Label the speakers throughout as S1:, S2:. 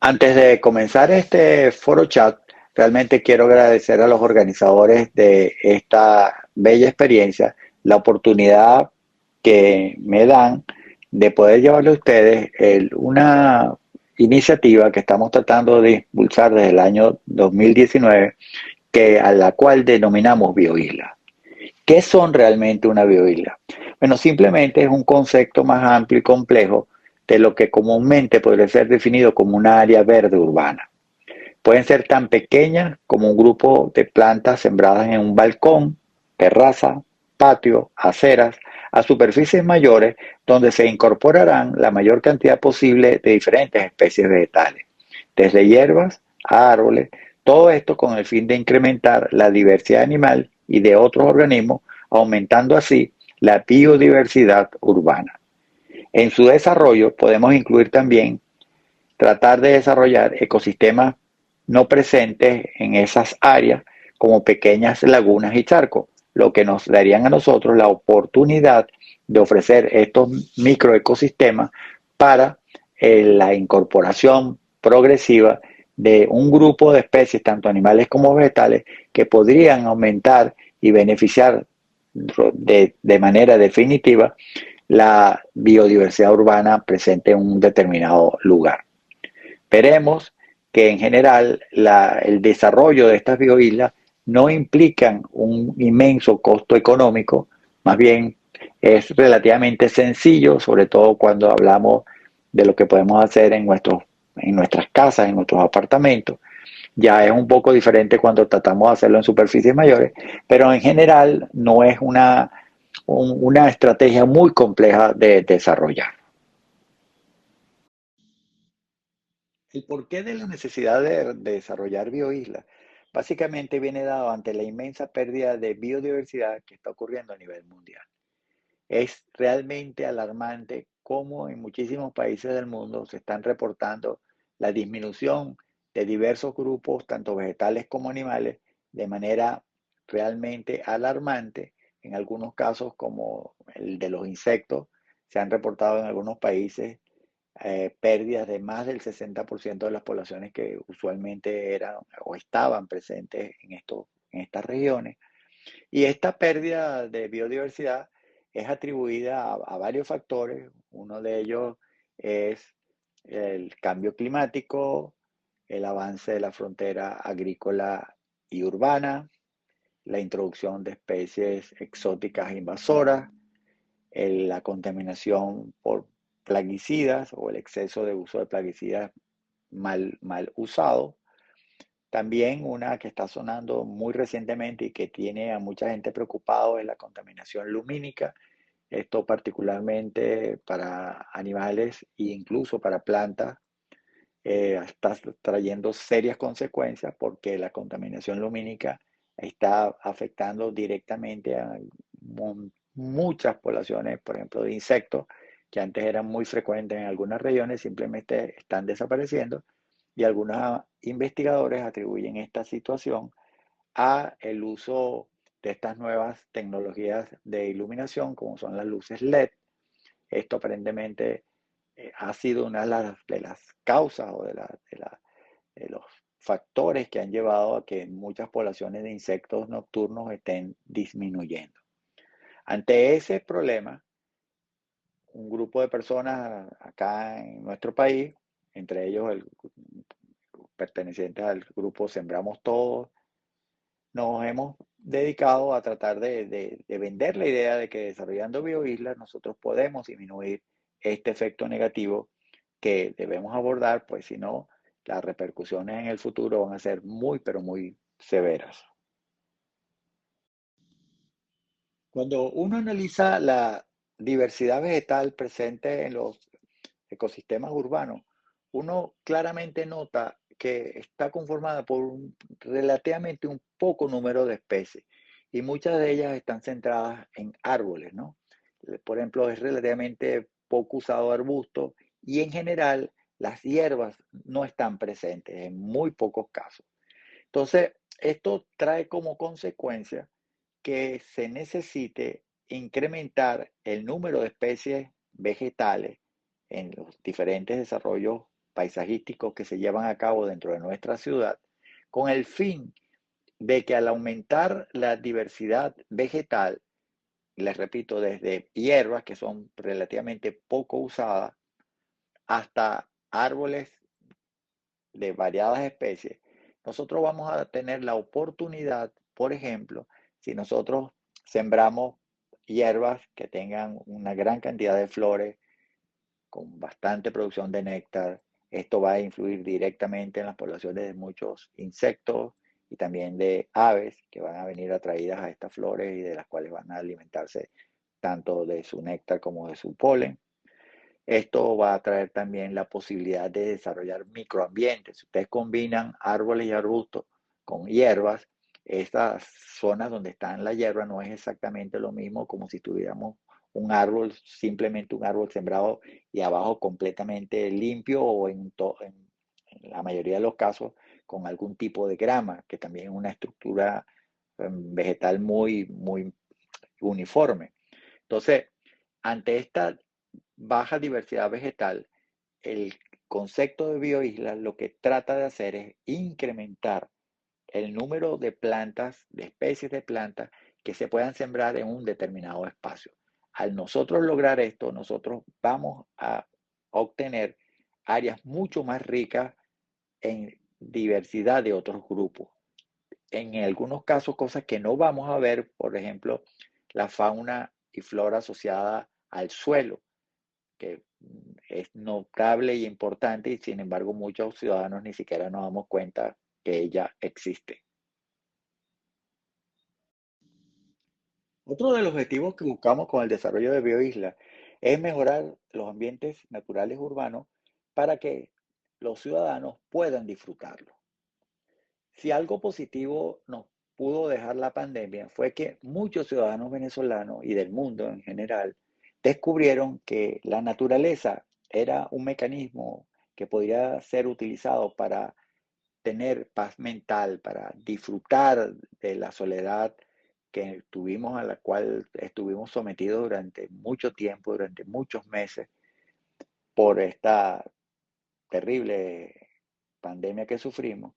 S1: Antes de comenzar este foro chat, realmente quiero agradecer a los organizadores de esta bella experiencia la oportunidad que me dan de poder llevarle a ustedes una iniciativa que estamos tratando de impulsar desde el año 2019, a la cual denominamos bioisla. ¿Qué son realmente una bioisla? Bueno, simplemente es un concepto más amplio y complejo de lo que comúnmente podría ser definido como una área verde urbana. Pueden ser tan pequeñas como un grupo de plantas sembradas en un balcón, terraza, patio, aceras, a superficies mayores donde se incorporarán la mayor cantidad posible de diferentes especies vegetales, desde hierbas a árboles, todo esto con el fin de incrementar la diversidad animal y de otros organismos, aumentando así la biodiversidad urbana. En su desarrollo podemos incluir también tratar de desarrollar ecosistemas no presentes en esas áreas como pequeñas lagunas y charcos, lo que nos darían a nosotros la oportunidad de ofrecer estos microecosistemas para la incorporación progresiva de un grupo de especies, tanto animales como vegetales, que podrían aumentar y beneficiar de manera definitiva la biodiversidad urbana presente en un determinado lugar. Veremos que en general el desarrollo de estas bioislas no implican un inmenso costo económico, más bien es relativamente sencillo, sobre todo cuando hablamos de lo que podemos hacer en nuestras casas, en nuestros apartamentos. Ya es un poco diferente cuando tratamos de hacerlo en superficies mayores, pero en general no es una estrategia muy compleja de desarrollar. El porqué de la necesidad de desarrollar bioislas básicamente viene dado ante la inmensa pérdida de biodiversidad que está ocurriendo a nivel mundial. Es realmente alarmante cómo en muchísimos países del mundo se están reportando la disminución de diversos grupos, tanto vegetales como animales, de manera realmente alarmante. En algunos casos, como el de los insectos, se han reportado en algunos países pérdidas de más del 60% de las poblaciones que usualmente eran o estaban presentes en estas regiones. Y esta pérdida de biodiversidad es atribuida a varios factores. Uno de ellos es el cambio climático, el avance de la frontera agrícola y urbana, la introducción de especies exóticas invasoras, la contaminación por plaguicidas o el exceso de uso de plaguicidas mal usado. También una que está sonando muy recientemente y que tiene a mucha gente preocupado es la contaminación lumínica. Esto particularmente para animales e incluso para plantas está trayendo serias consecuencias porque la contaminación lumínica está afectando directamente a muchas poblaciones, por ejemplo, de insectos que antes eran muy frecuentes en algunas regiones, simplemente están desapareciendo y algunos investigadores atribuyen esta situación a el uso de estas nuevas tecnologías de iluminación como son las luces LED. Esto aparentemente ha sido una de las causas o de los factores que han llevado a que muchas poblaciones de insectos nocturnos estén disminuyendo. Ante ese problema, un grupo de personas acá en nuestro país, entre ellos pertenecientes al grupo Sembramos Todos, nos hemos dedicado a tratar de vender la idea de que desarrollando bioislas nosotros podemos disminuir este efecto negativo que debemos abordar, pues si no, las repercusiones en el futuro van a ser muy, pero muy severas. Cuando uno analiza la diversidad vegetal presente en los ecosistemas urbanos, uno claramente nota que está conformada por relativamente un poco número de especies y muchas de ellas están centradas en árboles, ¿no? Por ejemplo, es relativamente poco usado arbusto y en general las hierbas no están presentes en muy pocos casos. Entonces, esto trae como consecuencia que se necesite incrementar el número de especies vegetales en los diferentes desarrollos paisajísticos que se llevan a cabo dentro de nuestra ciudad, con el fin de que al aumentar la diversidad vegetal, les repito, desde hierbas que son relativamente poco usadas hasta árboles de variadas especies, nosotros vamos a tener la oportunidad, por ejemplo, si nosotros sembramos hierbas que tengan una gran cantidad de flores, con bastante producción de néctar, esto va a influir directamente en las poblaciones de muchos insectos y también de aves que van a venir atraídas a estas flores y de las cuales van a alimentarse tanto de su néctar como de su polen. Esto va a traer también la posibilidad de desarrollar microambientes. Si ustedes combinan árboles y arbustos con hierbas, estas zonas donde está la hierba no es exactamente lo mismo como si tuviéramos un árbol, simplemente un árbol sembrado y abajo completamente limpio o en la mayoría de los casos con algún tipo de grama, que también es una estructura vegetal muy uniforme. Entonces, ante esta baja diversidad vegetal, el concepto de bioisla lo que trata de hacer es incrementar el número de plantas, de especies de plantas que se puedan sembrar en un determinado espacio. Al nosotros lograr esto, nosotros vamos a obtener áreas mucho más ricas en diversidad de otros grupos. En algunos casos, cosas que no vamos a ver, por ejemplo, la fauna y flora asociada al suelo, que es notable y importante y sin embargo muchos ciudadanos ni siquiera nos damos cuenta que ella existe. Otro de los objetivos que buscamos con el desarrollo de BioIsla es mejorar los ambientes naturales urbanos para que los ciudadanos puedan disfrutarlo. Si algo positivo nos pudo dejar la pandemia fue que muchos ciudadanos venezolanos y del mundo en general descubrieron que la naturaleza era un mecanismo que podría ser utilizado para tener paz mental, para disfrutar de la soledad que tuvimos, a la cual estuvimos sometidos durante mucho tiempo, durante muchos meses, por esta terrible pandemia que sufrimos.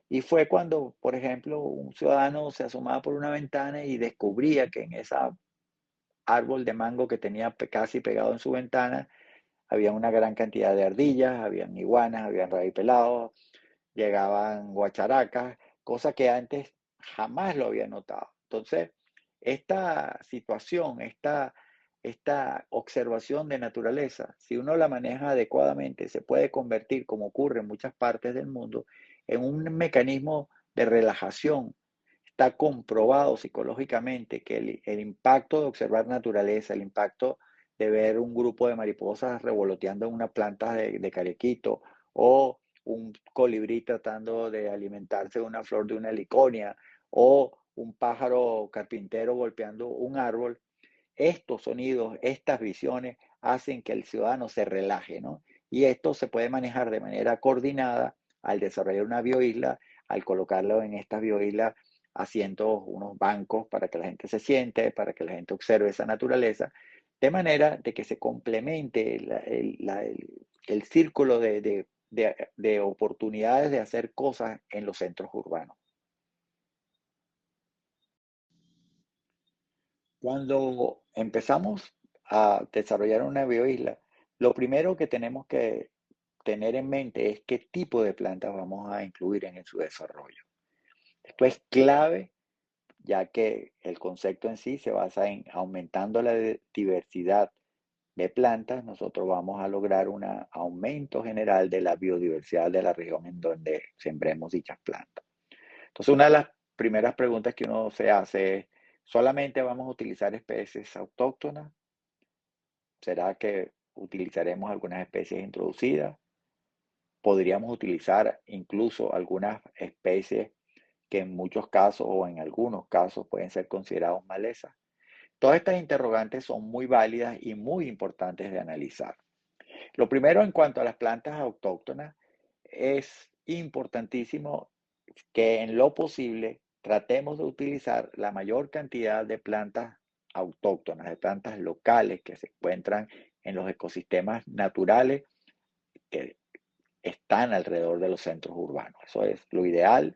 S1: Y fue cuando, por ejemplo, un ciudadano se asomaba por una ventana y descubría que en ese árbol de mango que tenía casi pegado en su ventana, había una gran cantidad de ardillas, habían iguanas, habían rabipelados, llegaban guacharacas, cosa que antes jamás lo había notado. Entonces, esta situación, esta observación de naturaleza, si uno la maneja adecuadamente, se puede convertir, como ocurre en muchas partes del mundo, en un mecanismo de relajación. Está comprobado psicológicamente que el impacto de observar naturaleza, el impacto de ver un grupo de mariposas revoloteando en una planta de carequito o un colibrí tratando de alimentarse de una flor de una heliconia o un pájaro carpintero golpeando un árbol, estos sonidos, estas visiones hacen que el ciudadano se relaje, ¿no? Y esto se puede manejar de manera coordinada al desarrollar una bioisla, al colocarlo en estas bioislas asientos, unos bancos para que la gente se siente, para que la gente observe esa naturaleza, de manera de que se complemente el círculo de oportunidades de hacer cosas en los centros urbanos. Cuando empezamos a desarrollar una bioisla, lo primero que tenemos que tener en mente es qué tipo de plantas vamos a incluir en su desarrollo. Esto es clave, ya que el concepto en sí se basa en aumentando la diversidad de plantas, nosotros vamos a lograr un aumento general de la biodiversidad de la región en donde sembremos dichas plantas. Entonces, una de las primeras preguntas que uno se hace es, ¿solamente vamos a utilizar especies autóctonas? ¿Será que utilizaremos algunas especies introducidas? ¿Podríamos utilizar incluso algunas especies que en muchos casos o en algunos casos pueden ser considerados malezas? Todas estas interrogantes son muy válidas y muy importantes de analizar. Lo primero en cuanto a las plantas autóctonas, es importantísimo que en lo posible tratemos de utilizar la mayor cantidad de plantas autóctonas, de plantas locales que se encuentran en los ecosistemas naturales, que están alrededor de los centros urbanos. Eso es lo ideal,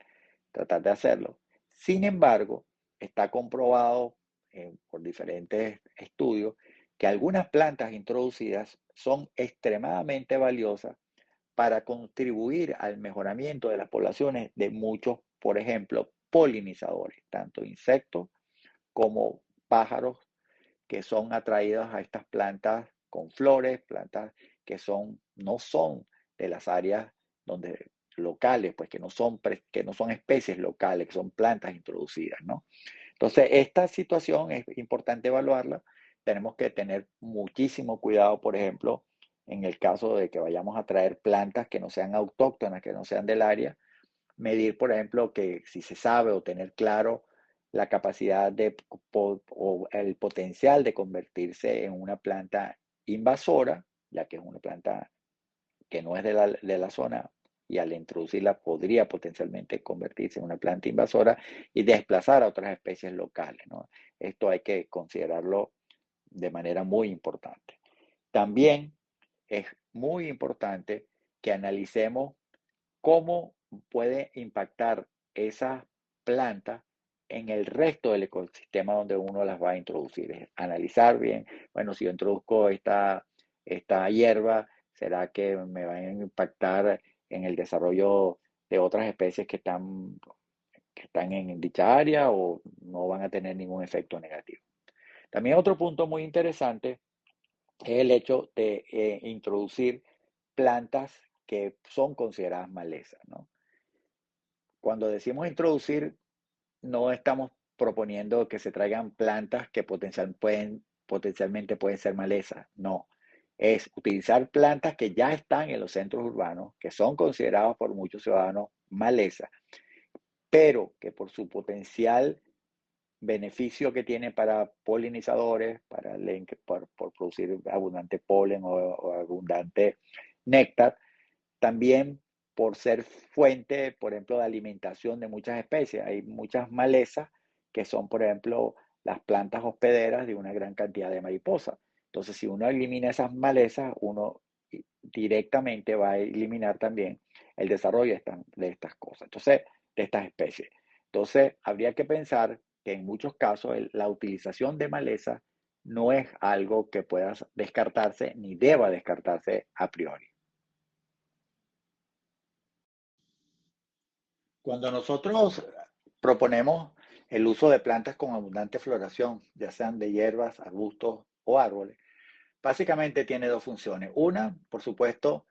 S1: tratar de hacerlo. Sin embargo, está comprobado por diferentes estudios que algunas plantas introducidas son extremadamente valiosas para contribuir al mejoramiento de las poblaciones de muchos, por ejemplo, polinizadores, tanto insectos como pájaros que son atraídos a estas plantas con flores, plantas que no son de las áreas donde locales, pues que no son especies locales, que son plantas introducidas, ¿no? Entonces, esta situación es importante evaluarla. Tenemos que tener muchísimo cuidado, por ejemplo, en el caso de que vayamos a traer plantas que no sean autóctonas, que no sean del área, medir, por ejemplo, que si se sabe o tener claro la capacidad o el potencial de convertirse en una planta invasora, ya que es una planta que no es de la zona y al introducirla podría potencialmente convertirse en una planta invasora y desplazar a otras especies locales, ¿no? Esto hay que considerarlo de manera muy importante. También es muy importante que analicemos cómo puede impactar esa planta en el resto del ecosistema donde uno las va a introducir. Es analizar bien, bueno, si yo introduzco esta hierba, ¿será que me va a impactar en el desarrollo de otras especies que están en dicha área o no van a tener ningún efecto negativo? También otro punto muy interesante es el hecho de introducir plantas que son consideradas malezas, ¿no? Cuando decimos introducir, no estamos proponiendo que se traigan plantas que potencialmente pueden ser malezas, no. Es utilizar plantas que ya están en los centros urbanos, que son considerados por muchos ciudadanos malezas, pero que por su potencial beneficio que tiene para polinizadores, por producir abundante polen o abundante néctar, también por ser fuente, por ejemplo, de alimentación de muchas especies. Hay muchas malezas que son, por ejemplo, las plantas hospederas de una gran cantidad de mariposas. Entonces, si uno elimina esas malezas, uno directamente va a eliminar también el desarrollo de estas cosas, entonces, de estas especies. Entonces, habría que pensar que en muchos casos la utilización de malezas no es algo que pueda descartarse ni deba descartarse a priori. Cuando nosotros proponemos el uso de plantas con abundante floración, ya sean de hierbas, arbustos o árboles, básicamente tiene dos funciones. Una, por supuesto,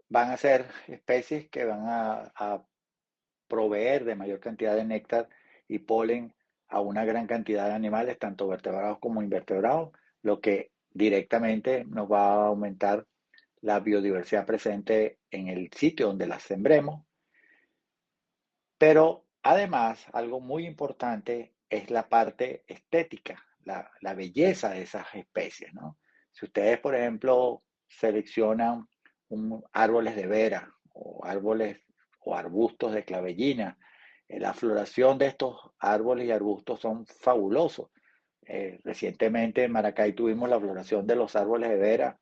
S1: van a ser especies que van a proveer de mayor cantidad de néctar y polen a una gran cantidad de animales, tanto vertebrados como invertebrados, lo que directamente nos va a aumentar la biodiversidad presente en el sitio donde las sembremos. Pero además, algo muy importante es la parte estética, la belleza de esas especies, ¿no? Si ustedes, por ejemplo, seleccionan árboles de vera o árboles o arbustos de clavellina, la floración de estos árboles y arbustos son fabulosos. Recientemente en Maracay tuvimos la floración de los árboles de vera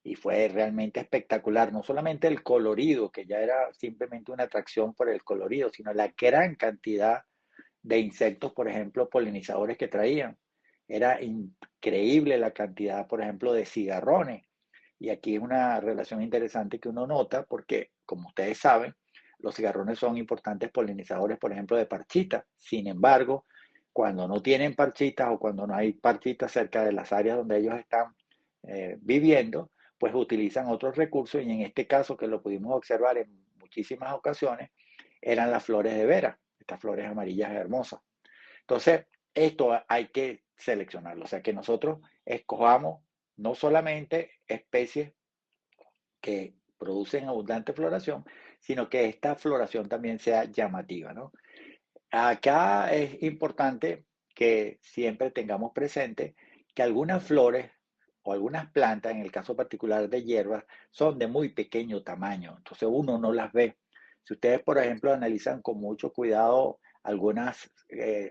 S1: y fue realmente espectacular. No solamente el colorido, que ya era simplemente una atracción por el colorido, sino la gran cantidad de insectos, por ejemplo, polinizadores que traían. Era increíble la cantidad, por ejemplo, de cigarrones. Y aquí es una relación interesante que uno nota porque, como ustedes saben, los cigarrones son importantes polinizadores, por ejemplo, de parchitas. Sin embargo, cuando no tienen parchitas o cuando no hay parchitas cerca de las áreas donde ellos están viviendo, pues utilizan otros recursos y en este caso, que lo pudimos observar en muchísimas ocasiones, eran las flores de vera, estas flores amarillas hermosas. Entonces, esto hay que seleccionarlo, o sea, que nosotros escojamos no solamente especies que producen abundante floración, sino que esta floración también sea llamativa, ¿no? Acá es importante que siempre tengamos presente que algunas flores o algunas plantas, en el caso particular de hierbas, son de muy pequeño tamaño, entonces uno no las ve. Si ustedes, por ejemplo, analizan con mucho cuidado algunas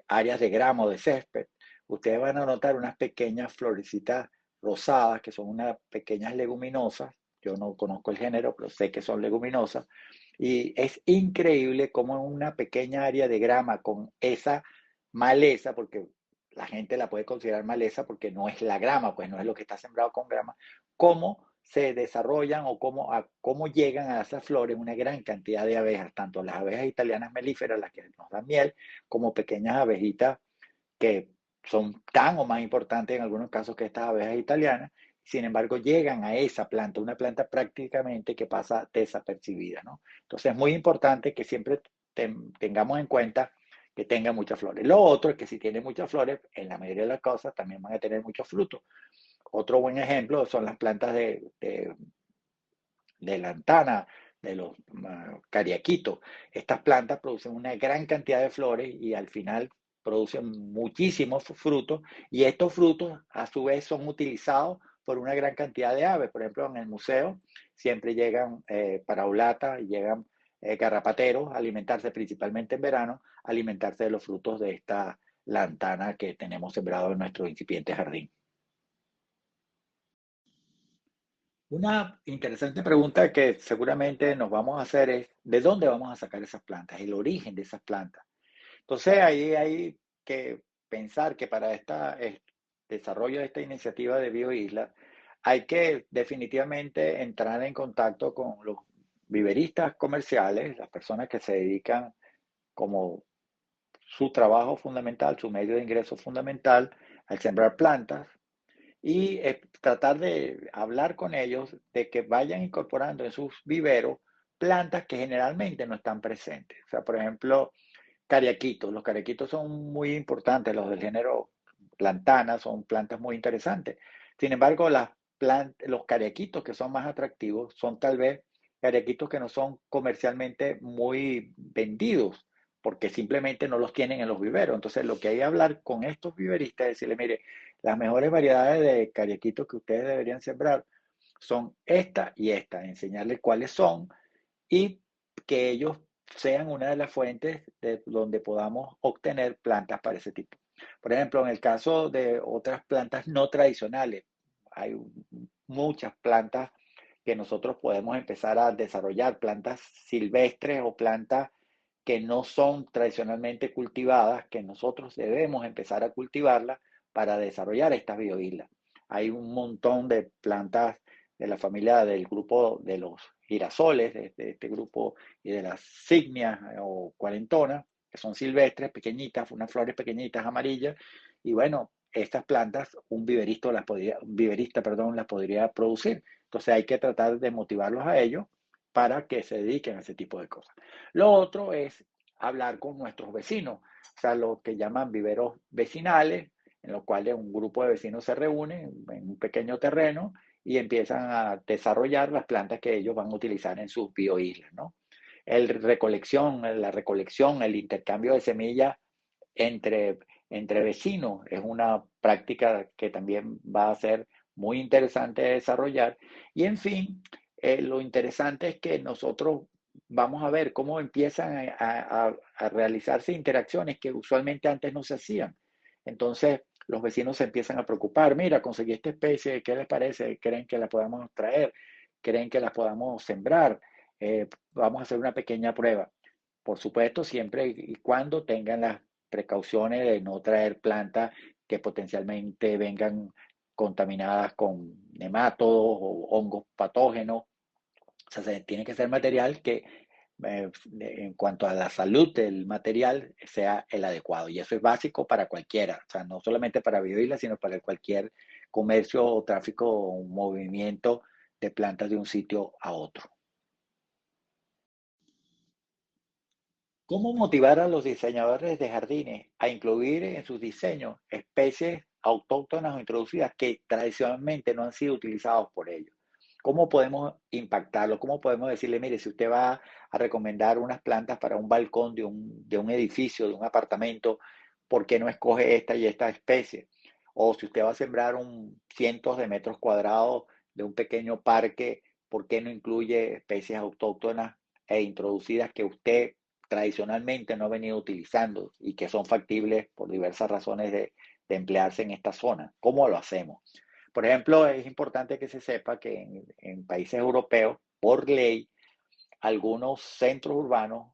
S1: áreas de grama o de césped, ustedes van a notar unas pequeñas florecitas rosadas, que son unas pequeñas leguminosas, yo no conozco el género, pero sé que son leguminosas. Y es increíble cómo en una pequeña área de grama con esa maleza, porque la gente la puede considerar maleza porque no es la grama, pues no es lo que está sembrado con grama, cómo se desarrollan o cómo llegan a esas flores una gran cantidad de abejas, tanto las abejas italianas melíferas, las que nos dan miel, como pequeñas abejitas que son tan o más importantes en algunos casos que estas abejas italianas. Sin embargo, llegan a esa planta, una planta prácticamente que pasa desapercibida, ¿no? Entonces es muy importante que siempre tengamos en cuenta que tenga muchas flores. Lo otro es que si tiene muchas flores, en la mayoría de las cosas también van a tener muchos frutos. Otro buen ejemplo son las plantas de lantana, de los cariaquitos. Estas plantas producen una gran cantidad de flores y al final producen muchísimos frutos, y estos frutos a su vez son utilizados por una gran cantidad de aves. Por ejemplo, en el museo siempre llegan paraulatas y llegan garrapateros a alimentarse, principalmente en verano, a alimentarse de los frutos de esta lantana que tenemos sembrado en nuestro incipiente jardín. Una interesante pregunta que seguramente nos vamos a hacer es, ¿de dónde vamos a sacar esas plantas? El origen de esas plantas. Entonces ahí hay que pensar que para este desarrollo de esta iniciativa de BioIsla hay que definitivamente entrar en contacto con los viveristas comerciales, las personas que se dedican como su trabajo fundamental, su medio de ingreso fundamental al sembrar plantas, y tratar de hablar con ellos de que vayan incorporando en sus viveros plantas que generalmente no están presentes. O sea, por ejemplo, cariaquitos. Los cariaquitos son muy importantes, los del género lantana son plantas muy interesantes. Sin embargo, los cariaquitos que son más atractivos son tal vez cariaquitos que no son comercialmente muy vendidos, porque simplemente no los tienen en los viveros. Entonces, lo que hay que hablar con estos viveristas es decirle, mire, las mejores variedades de cariaquitos que ustedes deberían sembrar son esta y esta, enseñarles cuáles son y que ellos sean una de las fuentes de donde podamos obtener plantas para ese tipo. Por ejemplo, en el caso de otras plantas no tradicionales, hay muchas plantas que nosotros podemos empezar a desarrollar, plantas silvestres o plantas que no son tradicionalmente cultivadas, que nosotros debemos empezar a cultivarlas para desarrollar estas bioislas. Hay un montón de plantas de la familia del grupo de los girasoles, de este grupo, y de las cignias o cuarentonas, que son silvestres, pequeñitas, unas flores pequeñitas amarillas, y bueno, estas plantas un viverista, perdón, las podría producir. Entonces hay que tratar de motivarlos a ellos para que se dediquen a ese tipo de cosas. Lo otro es hablar con nuestros vecinos, o sea, lo que llaman viveros vecinales, en los cuales un grupo de vecinos se reúne en un pequeño terreno y empiezan a desarrollar las plantas que ellos van a utilizar en sus bioislas, ¿no? La recolección, el intercambio de semillas entre, entre vecinos es una práctica que también va a ser muy interesante de desarrollar. Y en fin, lo interesante es que nosotros vamos a ver cómo empiezan a realizarse interacciones que usualmente antes no se hacían. Entonces, los vecinos se empiezan a preocupar, mira, conseguí esta especie, ¿qué les parece? ¿Creen que la podamos traer? ¿Creen que la podamos sembrar? Vamos a hacer una pequeña prueba. Por supuesto, siempre y cuando tengan las precauciones de no traer plantas que potencialmente vengan contaminadas con nematodos o hongos patógenos. O sea, tiene que ser material que en cuanto a la salud del material sea el adecuado. Y eso es básico para cualquiera, o sea, no solamente para BioIsla, sino para cualquier comercio o tráfico o movimiento de plantas de un sitio a otro. ¿Cómo motivar a los diseñadores de jardines a incluir en sus diseños especies autóctonas o introducidas que tradicionalmente no han sido utilizados por ellos? ¿Cómo podemos impactarlo? ¿Cómo podemos decirle, mire, si usted va a recomendar unas plantas para un balcón de un edificio, de un apartamento, ¿por qué no escoge esta y esta especie? O si usted va a sembrar cientos de metros cuadrados de un pequeño parque, ¿por qué no incluye especies autóctonas e introducidas que usted tradicionalmente no ha venido utilizando y que son factibles por diversas razones de emplearse en esta zona? ¿Cómo lo hacemos? Por ejemplo, es importante que se sepa que en países europeos, por ley, algunos centros urbanos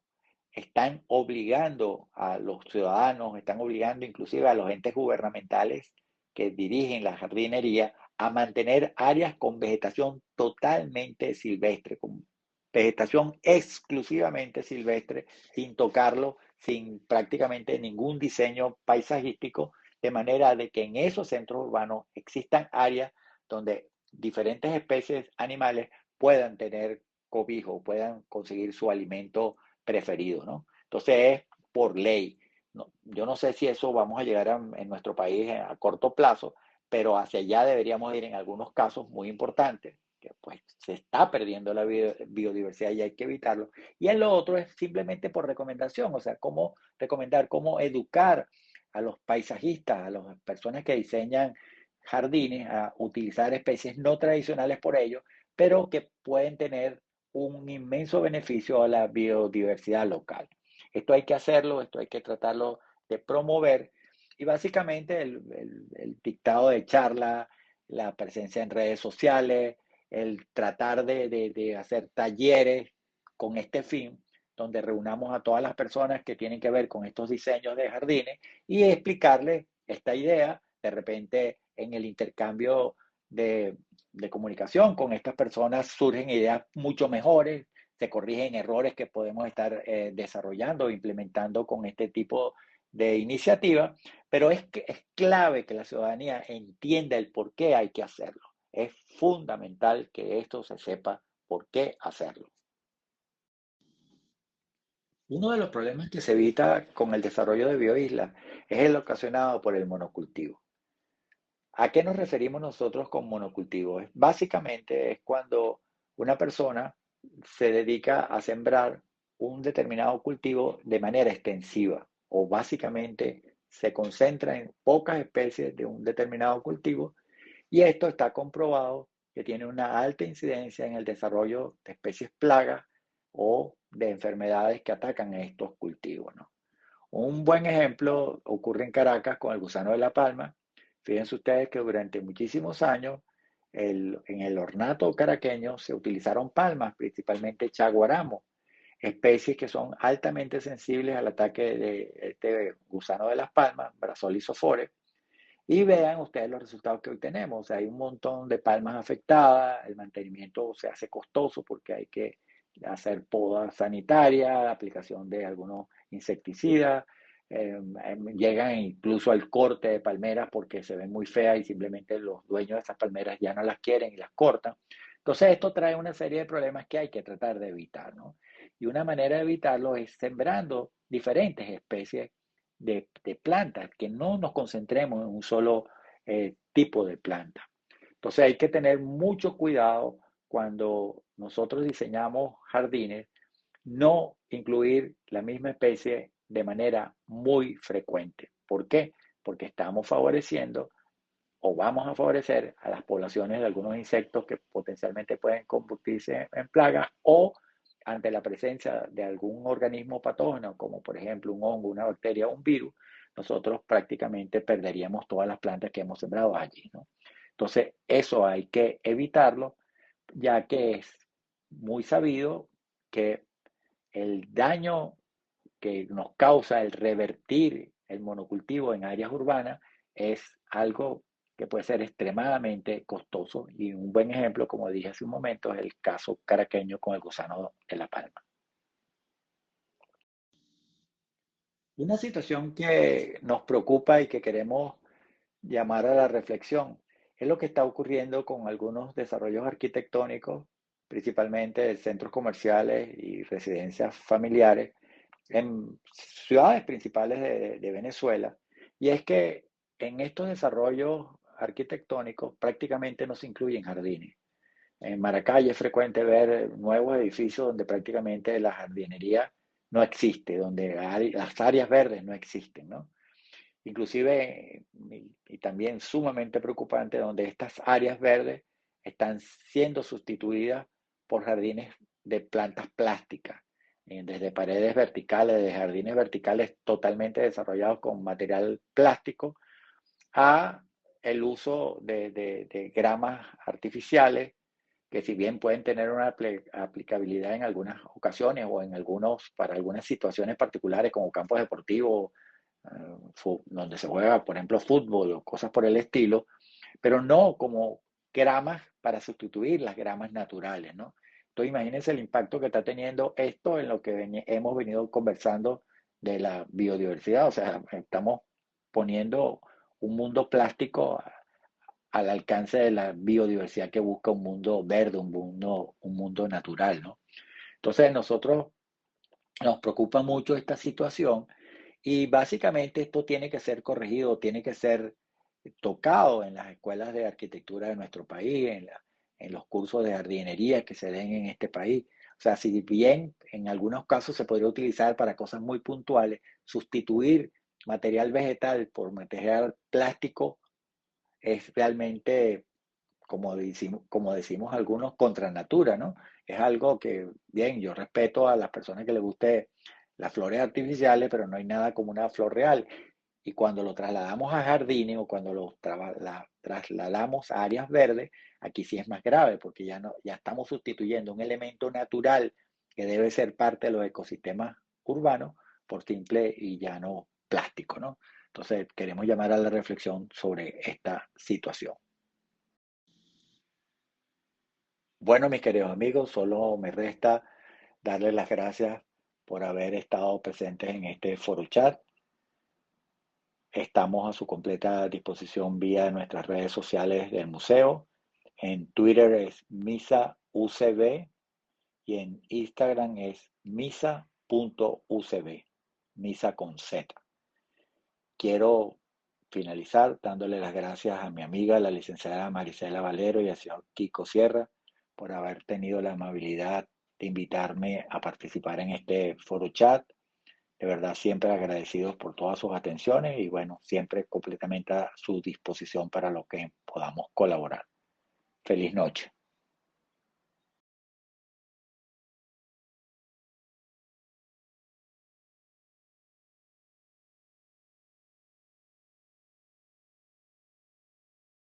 S1: están obligando a los ciudadanos, están obligando inclusive a los entes gubernamentales que dirigen la jardinería a mantener áreas con vegetación totalmente silvestre, con vegetación exclusivamente silvestre, sin tocarlo, sin prácticamente ningún diseño paisajístico, de manera de que en esos centros urbanos existan áreas donde diferentes especies animales puedan tener cobijo, puedan conseguir su alimento preferido, ¿no? Entonces es por ley. No, yo no sé si eso vamos a llegar en nuestro país a corto plazo, pero hacia allá deberíamos ir en algunos casos muy importantes, que pues se está perdiendo la biodiversidad y hay que evitarlo. Y en lo otro es simplemente por recomendación, o sea, cómo recomendar, cómo educar a los paisajistas, a las personas que diseñan jardines, a utilizar especies no tradicionales por ello, pero que pueden tener un inmenso beneficio a la biodiversidad local. Esto hay que hacerlo, esto hay que tratarlo de promover y básicamente el dictado de charla, la presencia en redes sociales, el tratar de hacer talleres con este fin, donde reunamos a todas las personas que tienen que ver con estos diseños de jardines y explicarles esta idea, de repente en el intercambio de comunicación con estas personas surgen ideas mucho mejores, se corrigen errores que podemos estar desarrollando o implementando con este tipo de iniciativa, pero es clave que la ciudadanía entienda el por qué hay que hacerlo. Es fundamental que esto se sepa por qué hacerlo. Uno de los problemas que se evita con el desarrollo de bioislas es el ocasionado por el monocultivo. ¿A qué nos referimos nosotros con monocultivo? Básicamente es cuando una persona se dedica a sembrar un determinado cultivo de manera extensiva o básicamente se concentra en pocas especies de un determinado cultivo y esto está comprobado que tiene una alta incidencia en el desarrollo de especies plagas o de enfermedades que atacan a estos cultivos, ¿no? Un buen ejemplo ocurre en Caracas con el gusano de la palma. Fíjense ustedes que durante muchísimos años en el ornato caraqueño se utilizaron palmas, principalmente chaguaramo, especies que son altamente sensibles al ataque de este gusano de las palmas, Brasol isophore. Y vean ustedes los resultados que hoy tenemos. O sea, hay un montón de palmas afectadas, el mantenimiento se hace costoso porque hay que hacer poda sanitaria, aplicación de algunos insecticidas, llegan incluso al corte de palmeras porque se ven muy feas y simplemente los dueños de esas palmeras ya no las quieren y las cortan. Entonces esto trae una serie de problemas que hay que tratar de evitar, ¿no? Y una manera de evitarlo es sembrando diferentes especies de plantas, que no nos concentremos en un solo tipo de planta. Entonces hay que tener mucho cuidado cuando nosotros diseñamos jardines, no incluir la misma especie de manera muy frecuente. ¿Por qué? Porque estamos favoreciendo o vamos a favorecer a las poblaciones de algunos insectos que potencialmente pueden convertirse en plagas o ante la presencia de algún organismo patógeno, como por ejemplo un hongo, una bacteria o un virus, nosotros prácticamente perderíamos todas las plantas que hemos sembrado allí, ¿no? Entonces, eso hay que evitarlo, ya que es muy sabido que el daño que nos causa el revertir el monocultivo en áreas urbanas es algo que puede ser extremadamente costoso y un buen ejemplo, como dije hace un momento, es el caso caraqueño con el gusano de la palma. Una situación que nos preocupa y que queremos llamar a la reflexión es lo que está ocurriendo con algunos desarrollos arquitectónicos, principalmente de centros comerciales y residencias familiares, en ciudades principales de Venezuela, y es que en estos desarrollos arquitectónicos prácticamente no se incluyen jardines. En Maracay es frecuente ver nuevos edificios donde prácticamente la jardinería no existe, donde las áreas verdes no existen, ¿no? Inclusive, y también sumamente preocupante, donde estas áreas verdes están siendo sustituidas por jardines de plantas plásticas, desde paredes verticales, de jardines verticales totalmente desarrollados con material plástico, a el uso de gramas artificiales, que si bien pueden tener una aplicabilidad en algunas ocasiones o en algunos, para algunas situaciones particulares como campos deportivos, donde se juega, por ejemplo, fútbol o cosas por el estilo, pero no como gramas para sustituir las gramas naturales, ¿no? Entonces, imagínense el impacto que está teniendo esto en lo que hemos venido conversando de la biodiversidad. O sea, estamos poniendo un mundo plástico al alcance de la biodiversidad que busca un mundo verde, un mundo natural, ¿no? Entonces, nosotros nos preocupa mucho esta situación y básicamente esto tiene que ser corregido, tiene que ser tocado en las escuelas de arquitectura de nuestro país, en los cursos de jardinería que se den en este país. O sea, si bien en algunos casos se podría utilizar para cosas muy puntuales, sustituir material vegetal por material plástico es realmente, como decimos algunos, contra natura, ¿no? Es algo que, bien, yo respeto a las personas que les guste las flores artificiales, pero no hay nada como una flor real. Y cuando lo trasladamos a jardines o cuando lo trasladamos a áreas verdes, aquí sí es más grave porque ya, no, ya estamos sustituyendo un elemento natural que debe ser parte de los ecosistemas urbanos por simple y llano plástico, ¿no? Entonces, queremos llamar a la reflexión sobre esta situación. Bueno, mis queridos amigos, solo me resta darles las gracias por haber estado presentes en este foro chat. Estamos a su completa disposición vía nuestras redes sociales del museo. En Twitter es Misa UCB y en Instagram es misa.ucb, misa con Z. Quiero finalizar dándole las gracias a mi amiga, la licenciada Marisela Valero y al señor Kiko Sierra por haber tenido la amabilidad de invitarme a participar en este foro chat. De verdad, siempre agradecidos por todas sus atenciones y bueno, siempre completamente a su disposición para lo que podamos colaborar. Feliz noche.